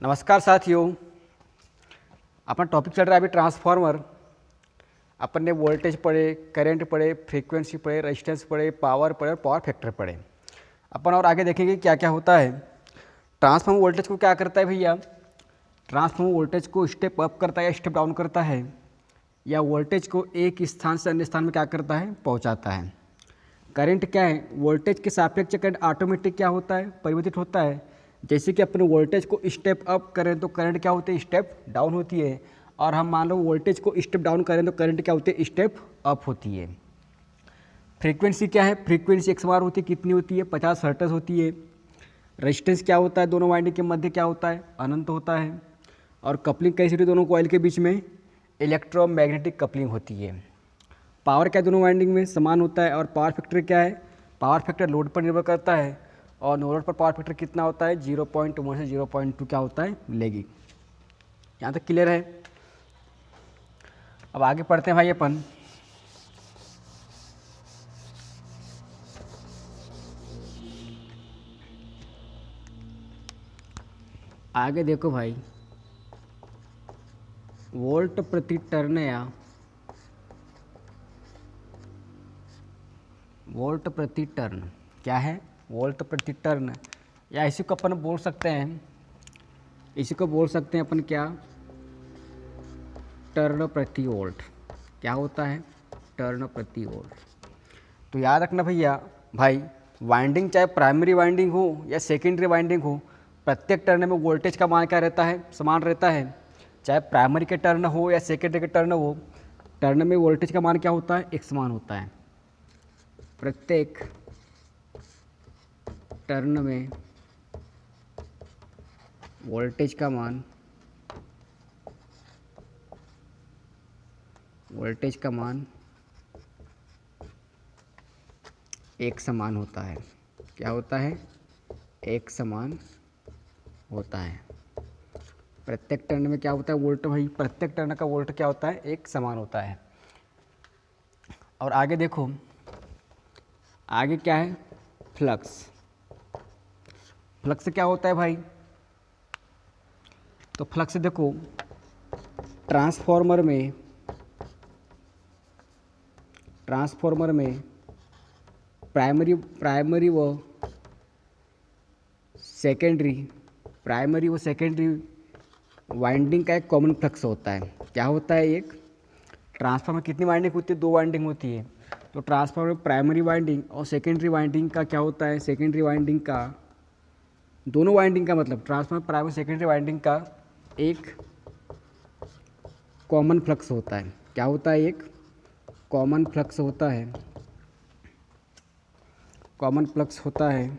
नमस्कार साथियों, अपन टॉपिक चल रहा है अभी ट्रांसफार्मर। अपन ने वोल्टेज पढ़े, करंट पढ़े, फ्रीक्वेंसी पढ़े, रेजिस्टेंस पढ़े, पावर पढ़े और पावर फैक्टर पढ़े। अपन और आगे देखेंगे क्या क्या होता है। ट्रांसफार्मर वोल्टेज को क्या करता है भैया? ट्रांसफार्मर वोल्टेज को स्टेप अप करता है या स्टेप डाउन करता है, या वोल्टेज को एक स्थान से अन्य स्थान में क्या करता है, पहुँचाता है। करंट क्या है? वोल्टेज के सापेक्ष करंट ऑटोमेटिक क्या होता है, परिवर्तित होता है। जैसे कि अपने वोल्टेज को स्टेप अप करें तो करंट क्या होती है, स्टेप डाउन होती है। और हम मान लो वोल्टेज को स्टेप डाउन करें तो करंट क्या होती है, स्टेप अप होती है। फ्रीक्वेंसी क्या है? फ्रीक्वेंसी एक समान होती है, कितनी होती है, 50 हर्ट्ज होती है। रेजिस्टेंस क्या होता है? दोनों वाइंडिंग के मध्य क्या होता है, अनंत होता है। और कपलिंग कैसी होती है? दोनों कॉइल के बीच में इलेक्ट्रोमैग्नेटिक कपलिंग होती है। पावर क्या दोनों वाइंडिंग में समान होता है। और पावर फैक्टर क्या है? पावर फैक्टर लोड पर निर्भर करता है, और नो लोड पर पावर फैक्टर कितना होता है, 0.1 से 0.2 क्या होता है, लेगी। यहाँ तक क्लियर है? अब आगे पढ़ते हैं भाई अपन। आगे देखो भाई, वोल्ट प्रति टर्न या वोल्ट प्रति टर्न क्या है? वोल्ट प्रति टर्न, या इसी को अपन बोल सकते हैं, इसी को बोल सकते हैं अपन क्या, टर्न प्रति वोल्ट। क्या होता है? टर्न प्रति वोल्ट। तो याद रखना भैया, भाई वाइंडिंग चाहे प्राइमरी वाइंडिंग हो या सेकेंडरी वाइंडिंग हो, प्रत्येक टर्न में वोल्टेज का मान क्या रहता है, समान रहता है। चाहे प्राइमरी के टर्न हो या सेकेंडरी के टर्न हो, टर्न में वोल्टेज का मान क्या होता है, एक समान होता है। प्रत्येक टर्न में वोल्टेज का मान एक समान होता है। क्या होता है? एक समान होता है। प्रत्येक टर्न में क्या होता है, वोल्ट भाई, प्रत्येक टर्न का वोल्ट क्या होता है, एक समान होता है। और आगे देखो, आगे क्या है, फ्लक्स। फ्लक्स क्या होता है भाई? तो फ्लक्स देखो, ट्रांसफार्मर में प्राइमरी व सेकेंडरी वाइंडिंग का एक कॉमन फ्लक्स होता है। क्या होता है? एक ट्रांसफार्मर कितनी वाइंडिंग होती है? 2 वाइंडिंग होती है। तो ट्रांसफार्मर में प्राइमरी वाइंडिंग और सेकेंडरी वाइंडिंग का क्या होता है, सेकेंडरी वाइंडिंग का, दोनों वाइंडिंग का मतलब ट्रांसफार्मर प्राइमरी सेकेंडरी वाइंडिंग का एक कॉमन फ्लक्स होता है। क्या होता है? एक कॉमन फ्लक्स होता है। कॉमन फ्लक्स होता है,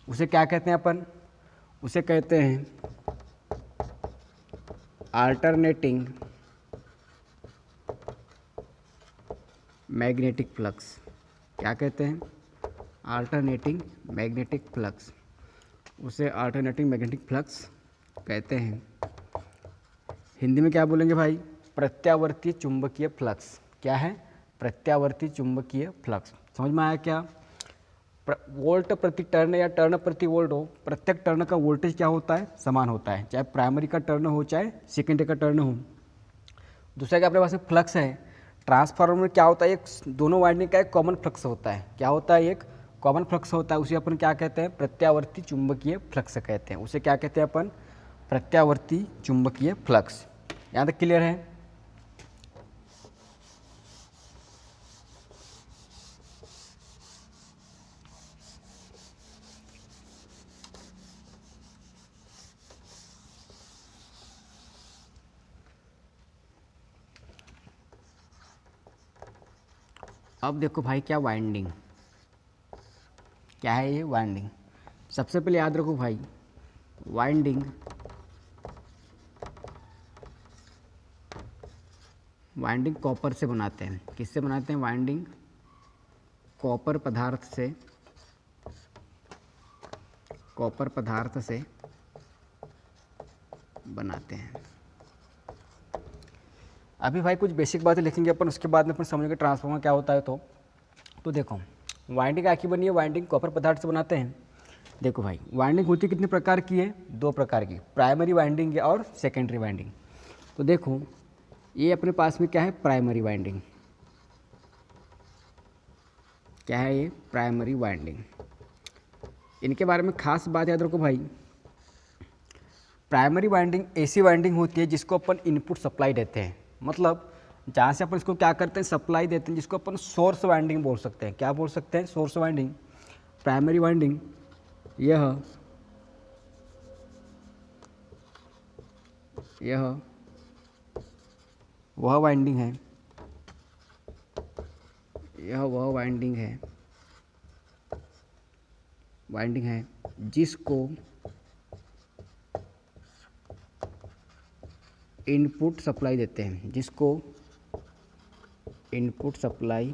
उसे क्या कहते हैं अपन? उसे कहते हैं अल्टरनेटिंग मैग्नेटिक फ्लक्स। क्या कहते हैं? Alternating magnetic flux. उसे अल्टरनेटिंग मैग्नेटिक फ्लक्स कहते हैं। हिंदी में क्या बोलेंगे भाई? प्रत्यावर्ती चुंबकीय फ्लक्स। क्या है? प्रत्यावर्ती चुंबकीय फ्लक्स। समझ में आया क्या? वोल्ट प्रति टर्न या टर्न प्रति वोल्ट हो, प्रत्येक टर्न का वोल्टेज क्या होता है, समान होता है, चाहे प्राइमरी का टर्न हो चाहे सेकेंडरी का टर्न हो। दूसरा क्या अपने पास फ्लक्स है। ट्रांसफार्मर में क्या होता है, एक दोनों वाइंडिंग का एक कॉमन फ्लक्स होता है। क्या होता है? एक कॉमन फ्लक्स होता है। उसे अपन क्या कहते हैं? प्रत्यावर्ती चुंबकीय फ्लक्स कहते हैं। उसे क्या कहते हैं अपन? प्रत्यावर्ती चुंबकीय फ्लक्स। यहाँ तक क्लियर है? अब देखो भाई, क्या वाइंडिंग, क्या है ये वाइंडिंग। सबसे पहले याद रखो भाई, वाइंडिंग कॉपर से बनाते हैं। किससे बनाते हैं? वाइंडिंग कॉपर पदार्थ से बनाते हैं। अभी भाई कुछ बेसिक बातें लिखेंगे अपन, उसके बाद में अपन समझेंगे ट्रांसफार्मर क्या होता है। तो देखो, वाइंडिंग आखिर बनी है, वाइंडिंग कॉपर पदार्थ से बनाते हैं। देखो भाई, वाइंडिंग होती कितने प्रकार की है? 2 प्रकार की, प्राइमरी वाइंडिंग और सेकेंडरी वाइंडिंग। तो देखो ये अपने पास में क्या है? Primary winding. क्या है ये? Primary winding. इनके बारे में खास बात याद रखो भाई, प्राइमरी वाइंडिंग ऐसी वाइंडिंग होती है जिसको अपन इनपुट सप्लाई देते हैं, मतलब जहाँ से अपन इसको क्या करते हैं? सप्लाई देते हैं, जिसको अपन सोर्स वाइंडिंग बोल सकते हैं। क्या बोल सकते हैं? Source winding. प्राइमरी वाइंडिंग यह वह वाइंडिंग है, यह वह वाइंडिंग है जिसको इनपुट सप्लाई देते हैं, जिसको इनपुट सप्लाई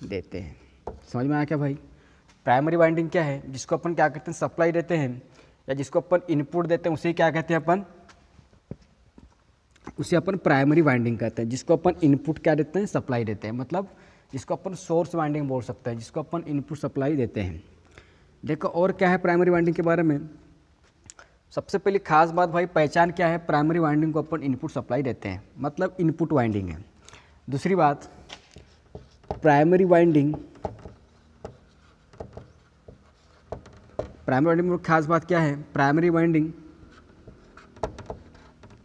देते हैं। समझ में आया क्या भाई? प्राइमरी वाइंडिंग क्या है? जिसको अपन क्या कहते हैं? सप्लाई देते हैं, या जिसको अपन इनपुट देते हैं उसे क्या कहते हैं? उसे अपन प्राइमरी वाइंडिंग कहते हैं। जिसको अपन इनपुट क्या देते हैं? सप्लाई देते हैं, मतलब जिसको अपन सोर्स वाइंडिंग बोल सकते हैं, जिसको अपन इनपुट सप्लाई देते हैं। देखो और क्या है प्राइमरी वाइंडिंग के बारे में? सबसे पहली खास बात भाई, पहचान क्या है? प्राइमरी वाइंडिंग को अपन इनपुट सप्लाई देते हैं, मतलब इनपुट वाइंडिंग है। दूसरी बात, प्राइमरी वाइंडिंग में खास बात क्या है? Primary winding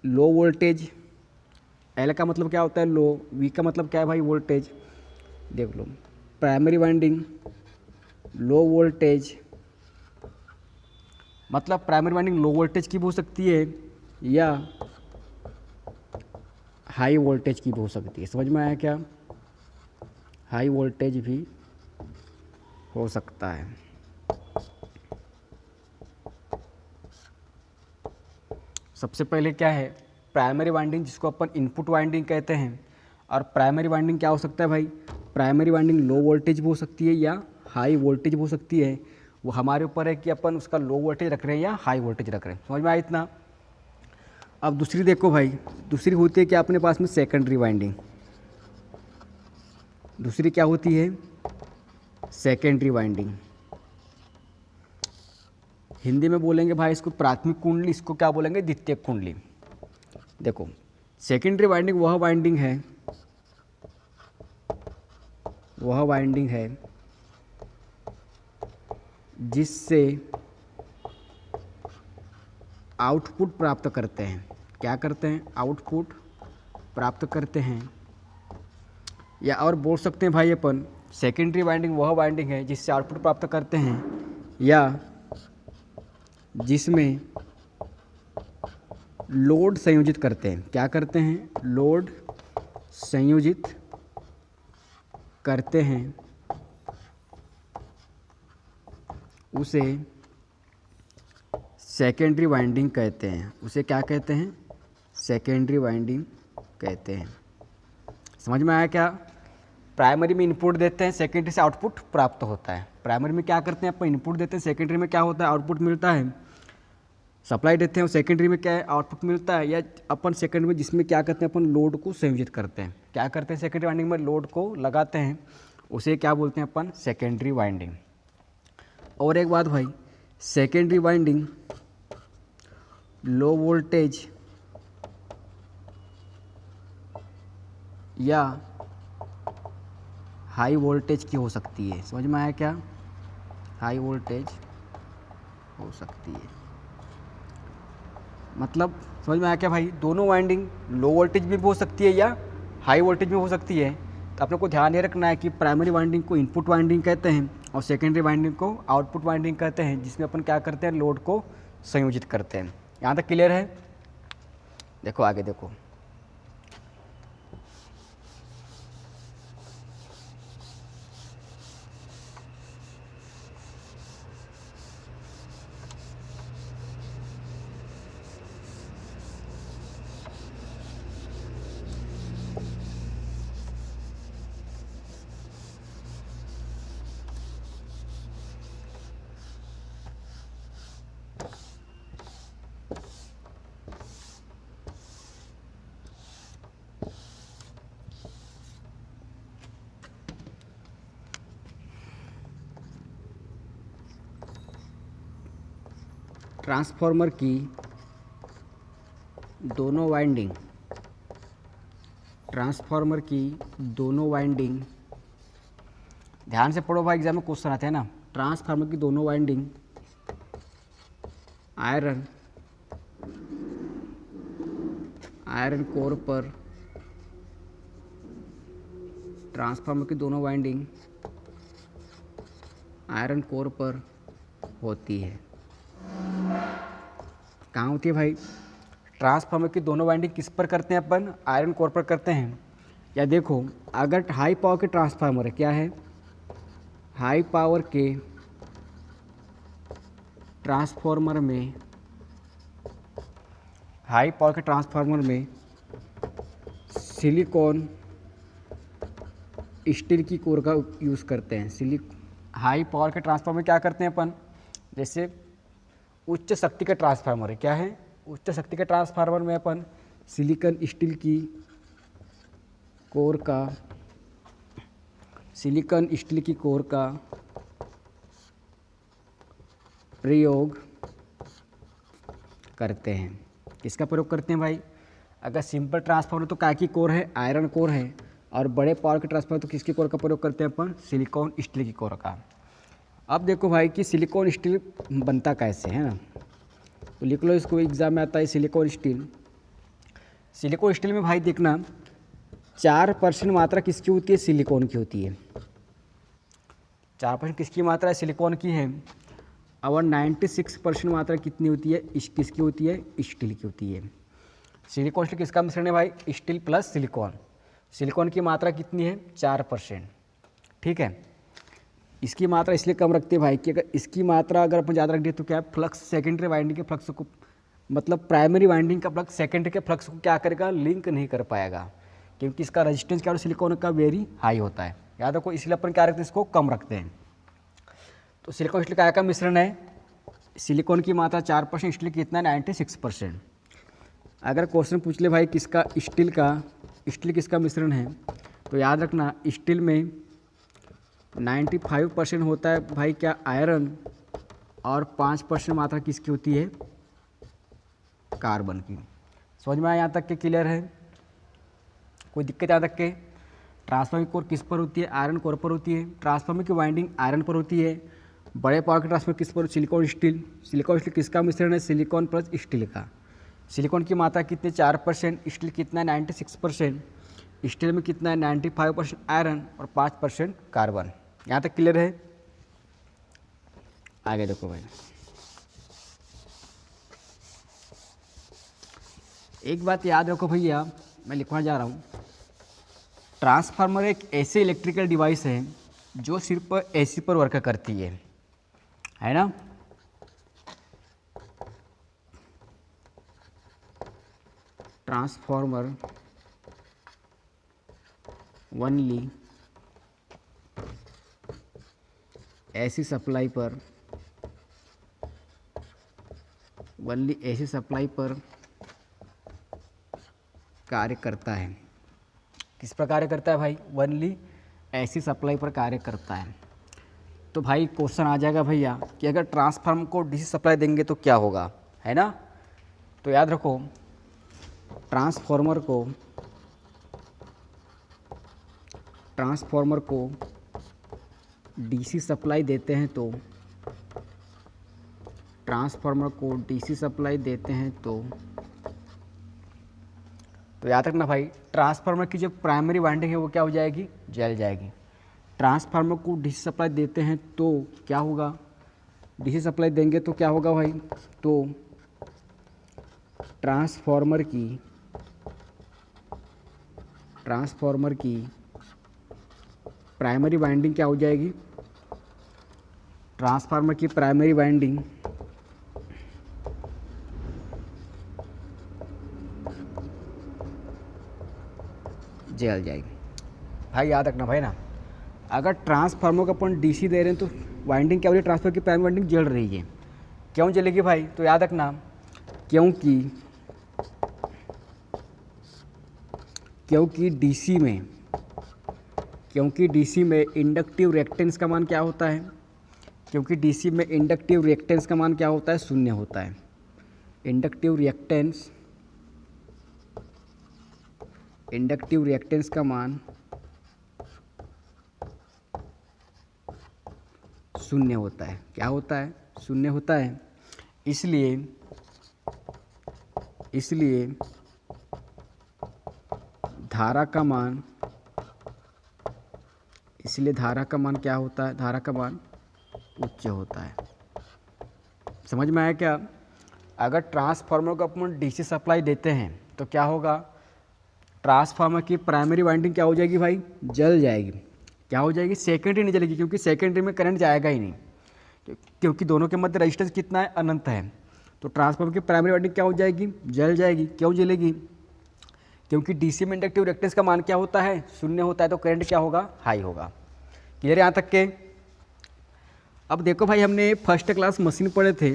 low voltage, L का मतलब क्या होता है? लो। वी का मतलब क्या है भाई? वोल्टेज। देख लो, प्राइमरी वाइंडिंग लो वोल्टेज, मतलब प्राइमरी वाइंडिंग लो वोल्टेज की भी हो सकती है या हाई वोल्टेज की भी हो सकती है। समझ में आया क्या? हाई वोल्टेज भी हो सकता है। सबसे पहले क्या है? प्राइमरी वाइंडिंग, जिसको अपन इनपुट वाइंडिंग कहते हैं। और प्राइमरी वाइंडिंग क्या हो सकता है भाई? प्राइमरी वाइंडिंग लो वोल्टेज भी हो सकती है या हाई वोल्टेज भी हो सकती है। वो हमारे ऊपर है कि अपन उसका लो वोल्टेज रख रहे हैं या हाई वोल्टेज रख रहे हैं। समझ में आया इतना? अब दूसरी देखो भाई, दूसरी होती है क्या अपने पास में? Secondary winding. दूसरी क्या होती है? Secondary winding. हिंदी में बोलेंगे भाई इसको प्राथमिक कुंडली, इसको क्या बोलेंगे? द्वितीयक कुंडली। देखो, सेकेंडरी वाइंडिंग वह वाइंडिंग है जिससे आउटपुट प्राप्त करते हैं। क्या करते हैं? आउटपुट प्राप्त करते हैं। या और बोल सकते हैं भाई अपन, सेकेंडरी वाइंडिंग वह वाइंडिंग है जिससे आउटपुट प्राप्त करते हैं या जिसमें लोड संयोजित करते हैं। क्या करते हैं? लोड संयोजित करते हैं, उसे सेकेंडरी वाइंडिंग कहते हैं। उसे क्या कहते हैं? सेकेंडरी वाइंडिंग कहते हैं। समझ में आया क्या? प्राइमरी में इनपुट देते हैं, सेकेंडरी से आउटपुट प्राप्त होता है। प्राइमरी में क्या करते हैं? अपन इनपुट देते हैं, सेकेंडरी में क्या होता है? आउटपुट मिलता है। सप्लाई देते हैं और सेकेंडरी में क्या है? आउटपुट मिलता है। या अपन सेकेंडरी में जिसमें क्या करते हैं? अपन लोड को संयोजित करते हैं। क्या करते हैं? सेकेंडरी वाइंडिंग में लोड को लगाते हैं, उसे क्या बोलते हैं अपन? Secondary winding. और एक बात भाई, सेकेंडरी वाइंडिंग लो वोल्टेज या हाई वोल्टेज की हो सकती है। समझ में आया क्या? हाई वोल्टेज हो सकती है, मतलब समझ में आया क्या भाई? दोनों वाइंडिंग लो वोल्टेज भी हो सकती है या हाई वोल्टेज में हो सकती है। तो अपने को ध्यान ये रखना है कि प्राइमरी वाइंडिंग को इनपुट वाइंडिंग कहते हैं और सेकेंडरी वाइंडिंग को आउटपुट वाइंडिंग कहते हैं, जिसमें अपन क्या करते हैं? लोड को संयोजित करते हैं। यहाँ तक क्लियर है? देखो आगे देखो, ट्रांसफार्मर की दोनों वाइंडिंग, ट्रांसफार्मर की दोनों वाइंडिंग, ध्यान से पढ़ो भाई, एग्जाम में क्वेश्चन आते हैं ना। ट्रांसफार्मर की दोनों वाइंडिंग आयरन कोर पर, ट्रांसफार्मर की दोनों वाइंडिंग आयरन कोर पर होती है। कहाँ होती है भाई? ट्रांसफार्मर की दोनों वाइंडिंग किस पर करते हैं अपन? आयरन कोर पर करते हैं। या देखो, अगर हाई पावर के ट्रांसफार्मर है, क्या है? हाई पावर के ट्रांसफार्मर में, हाई पावर के ट्रांसफार्मर में सिलिकॉन स्टील की कोर का यूज़ करते हैं। हाई पावर के ट्रांसफार्मर क्या करते हैं अपन? जैसे उच्च शक्ति का ट्रांसफार्मर है, क्या है? उच्च शक्ति के ट्रांसफार्मर में अपन सिलिकॉन स्टील की कोर का प्रयोग करते हैं। किसका प्रयोग करते हैं भाई? अगर सिंपल ट्रांसफार्मर तो काय की कोर है? आयरन कोर है। और बड़े पावर के ट्रांसफार्मर तो किसकी कोर का प्रयोग करते हैं अपन? सिलिकॉन स्टील की कोर का। अब देखो भाई कि सिलिकॉन स्टील बनता कैसे है ना, तो लिख लो इसको, एग्जाम में आता है सिलिकॉन स्टील। सिलिकॉन स्टील में भाई देखना 4% मात्रा किसकी होती है? सिलिकॉन की होती है। 4% किसकी मात्रा है? सिलिकॉन की है। और 96% मात्रा कितनी होती है? किसकी होती है? स्टील की होती है। सिलिकॉन स्टील किसका मिश्रण है भाई? Steel plus silicon. सिलिकॉन की मात्रा कितनी है? 4%। ठीक है। इसकी मात्रा इसलिए कम रखते हैं भाई कि अगर इसकी मात्रा अगर अपन ज़्यादा रख दिए तो क्या है? फ्लक्स, सेकेंडरी वाइंडिंग के फ्लक्स को, मतलब प्राइमरी वाइंडिंग का फ्लक्स सेकेंडरी के फ्लक्स को क्या करेगा? लिंक नहीं कर पाएगा, क्योंकि इसका रेजिस्टेंस क्या, सिलिकॉन का वेरी हाई होता है। याद रखो, इसलिए अपन क्या रखते हैं? इसको कम रखते हैं। तो सिलिकॉन स्टील क्या का मिश्रण है? सिलिकॉन की मात्रा 4%, स्टील कितना है? 96%। अगर क्वेश्चन पूछ ले भाई किसका? स्टील किसका मिश्रण है, तो याद रखना स्टील में 95% होता है भाई क्या? आयरन। और 5% मात्रा किसकी होती है? कार्बन की। समझ में आया यहाँ तक के? क्लियर है? कोई दिक्कत यहाँ तक के? ट्रांसफार्मर की कोर किस पर होती है? आयरन कोर पर होती है। ट्रांसफार्मर की वाइंडिंग आयरन पर होती है। बड़े पावर के ट्रांसफार्मर किस पर? Silicon steel. सिलिकॉन स्टील किसका मिश्रण है? सिलिकॉन प्लस स्टील का। सिलिकॉन की मात्रा कितनी? 4%। स्टील कितना है? 96%। स्टील में कितना है? 95% आयरन और 5% कार्बन। यहाँ तक क्लियर है? आगे देखो भाई, एक बात याद रखो भैया, मैं लिखवा जा रहा हूँ। ट्रांसफार्मर एक ऐसे इलेक्ट्रिकल डिवाइस है जो सिर्फ एसी पर वर्क करती है ना? ट्रांसफार्मर ओनली एसी सप्लाई पर कार्य करता है। किस पर कार्य करता है भाई? ओनली एसी सप्लाई पर कार्य करता है। तो भाई क्वेश्चन आ जाएगा भैया कि अगर ट्रांसफार्मर को डीसी सप्लाई देंगे तो क्या होगा, है ना? तो याद रखो, ट्रांसफार्मर को डीसी सप्लाई देते हैं तो, तो याद रखना भाई, ट्रांसफार्मर की जो प्राइमरी वाइंडिंग है वो क्या हो जाएगी? जल जाएगी। ट्रांसफार्मर को डीसी सप्लाई देते हैं तो क्या होगा? डीसी सप्लाई देंगे तो क्या होगा भाई? तो ट्रांसफार्मर की प्राइमरी वाइंडिंग क्या हो जाएगी? ट्रांसफार्मर की प्राइमरी वाइंडिंग जल जाएगी। भाई याद रखना भाई ना, अगर ट्रांसफार्मर को अपन डीसी दे रहे हैं तो वाइंडिंग क्या हो रही है? ट्रांसफार्मर की प्राइमरी वाइंडिंग जल रही है। क्यों जलेगी भाई? तो याद रखना, क्योंकि डीसी में इंडक्टिव रिएक्टेंस का मान क्या होता है? क्योंकि डीसी में इंडक्टिव रिएक्टेंस का मान क्या होता है, शून्य होता है। इंडक्टिव रिएक्टेंस का मान शून्य होता है। क्या होता है, शून्य होता है। इसलिए धारा का मान क्या होता है, धारा का मान उच्च होता है। समझ में आया क्या? अगर ट्रांसफार्मर को अपन डीसी सप्लाई देते हैं तो क्या होगा, ट्रांसफार्मर की प्राइमरी वाइंडिंग क्या हो जाएगी भाई, जल जाएगी। क्या हो जाएगी, सेकेंडरी नहीं जलेगी, क्योंकि सेकेंडरी में करंट जाएगा ही नहीं, क्योंकि दोनों के मध्य रेजिस्टेंस कितना है, अनंत है। तो ट्रांसफार्मर की प्राइमरी वाइंडिंग क्या हो जाएगी, जल जाएगी। क्यों जलेगी, क्योंकि डीसी में इंडक्टिव रिएक्टेंस का मान क्या होता है, शून्य होता है, तो करंट क्या होगा, हाई होगा। क्लियर यहाँ तक के? अब देखो भाई, हमने फर्स्ट क्लास मशीन पढ़े थे,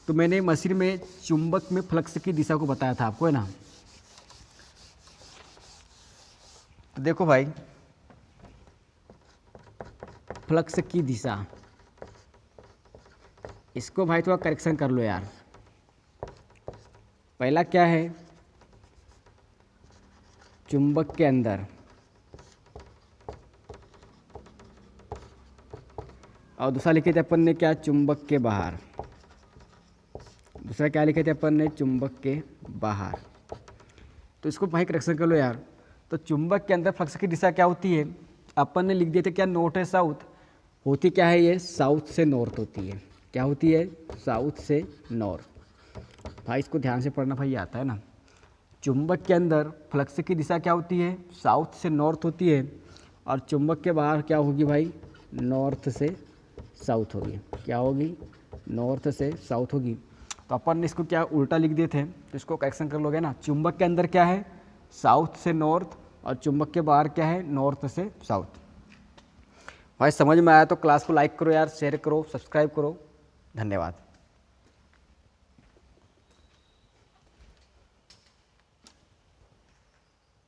तो मैंने मशीन में चुंबक में फ्लक्स की दिशा को बताया था आपको, है ना। तो देखो भाई, फ्लक्स की दिशा, इसको भाई थोड़ा करेक्शन कर लो यार। पहला क्या है, चुंबक के अंदर, और दूसरा लिखे थे अपन ने क्या, चुंबक के बाहर। दूसरा क्या लिखे थे अपन ने, चुंबक के बाहर। तो इसको भाई करेक्शन कर लो यार। तो चुंबक के अंदर फ्लक्स की दिशा क्या होती है, अपन ने लिख दिए थे क्या, नॉर्थ है साउथ। होती क्या है ये, साउथ से नॉर्थ होती है। क्या होती है, साउथ से नॉर्थ। भाई इसको ध्यान से पढ़ना भाई, आता है ना। चुंबक के अंदर फ्लक्स की दिशा क्या होती है, साउथ से नॉर्थ होती है, और चुंबक के बाहर क्या होगी भाई, नॉर्थ से साउथ होगी। क्या होगी, नॉर्थ से साउथ होगी। तो अपन ने इसको क्या उल्टा लिख दिए थे, तो इसको करेक्शन कर लोगे ना। चुंबक के अंदर क्या है, साउथ से नॉर्थ, और चुंबक के बाहर क्या है, नॉर्थ से साउथ। भाई समझ में आया तो क्लास को लाइक करो यार, शेयर करो, सब्सक्राइब करो। धन्यवाद।